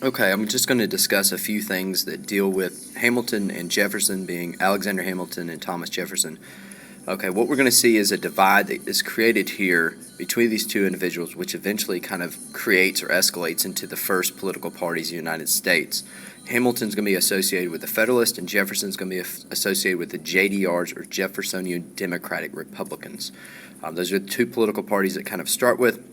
Okay, I'm just going to discuss a few things that deal with Hamilton and Jefferson, being Alexander Hamilton and Thomas Jefferson. Okay, what we're going to see is a divide that is created here between these two individuals, which eventually kind of creates or escalates into the first political parties of the United States. Hamilton's going to be associated with the Federalists, and Jefferson's going to be associated with the JDRs, or Jeffersonian Democratic Republicans. Those are the two political parties that kind of start with.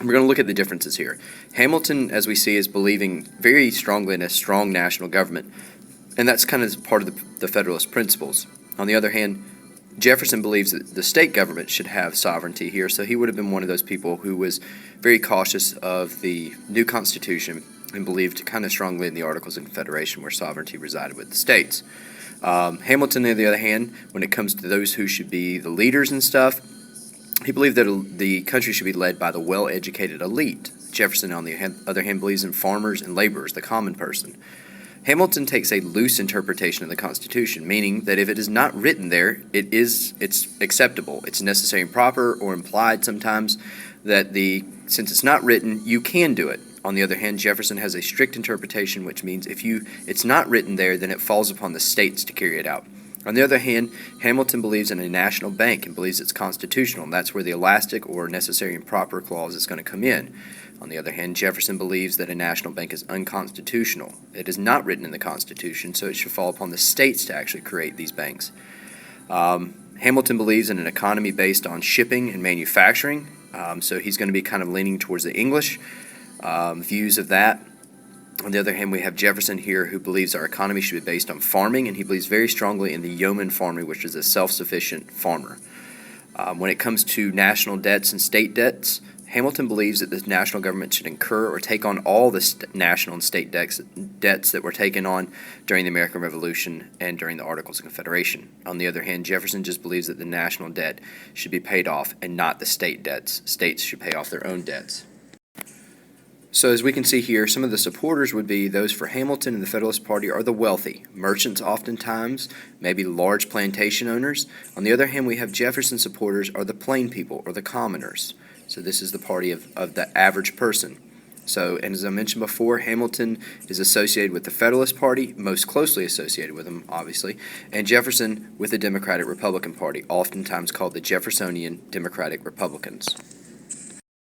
We're going to look at the differences here. Hamilton, as we see, is believing very strongly in a strong national government, and that's kind of part of the Federalist principles. On the other hand, Jefferson believes that the state government should have sovereignty here, so he would have been one of those people who was very cautious of the new Constitution and believed kind of strongly in the Articles of Confederation, where sovereignty resided with the states. Hamilton, on the other hand, when it comes to those who should be the leaders and stuff, he believed that the country should be led by the well-educated elite. Jefferson, on the other hand, believes in farmers and laborers, the common person. Hamilton takes a loose interpretation of the Constitution, meaning that if it is not written there, it's acceptable. It's necessary and proper, or implied sometimes that since it's not written, you can do it. On the other hand, Jefferson has a strict interpretation, which means if it's not written there, then it falls upon the states to carry it out. On the other hand, Hamilton believes in a national bank and believes it's constitutional, and that's where the elastic or necessary and proper clause is going to come in. On the other hand, Jefferson believes that a national bank is unconstitutional. It is not written in the Constitution, so it should fall upon the states to actually create these banks. Hamilton believes in an economy based on shipping and manufacturing, so he's going to be kind of leaning towards the English views of that. On the other hand, we have Jefferson here, who believes our economy should be based on farming, and he believes very strongly in the yeoman farmer, which is a self-sufficient farmer. When it comes to national debts and state debts, Hamilton believes that the national government should incur or take on all the national and state debts that were taken on during the American Revolution and during the Articles of Confederation. On the other hand, Jefferson just believes that the national debt should be paid off and not the state debts. States should pay off their own debts. So as we can see here, some of the supporters would be those for Hamilton and the Federalist Party are the wealthy, merchants oftentimes, maybe large plantation owners. On the other hand, we have Jefferson supporters are the plain people or the commoners. So this is the party of the average person. So, and as I mentioned before, Hamilton is associated with the Federalist Party, most closely associated with them, obviously, and Jefferson with the Democratic Republican Party, oftentimes called the Jeffersonian Democratic Republicans.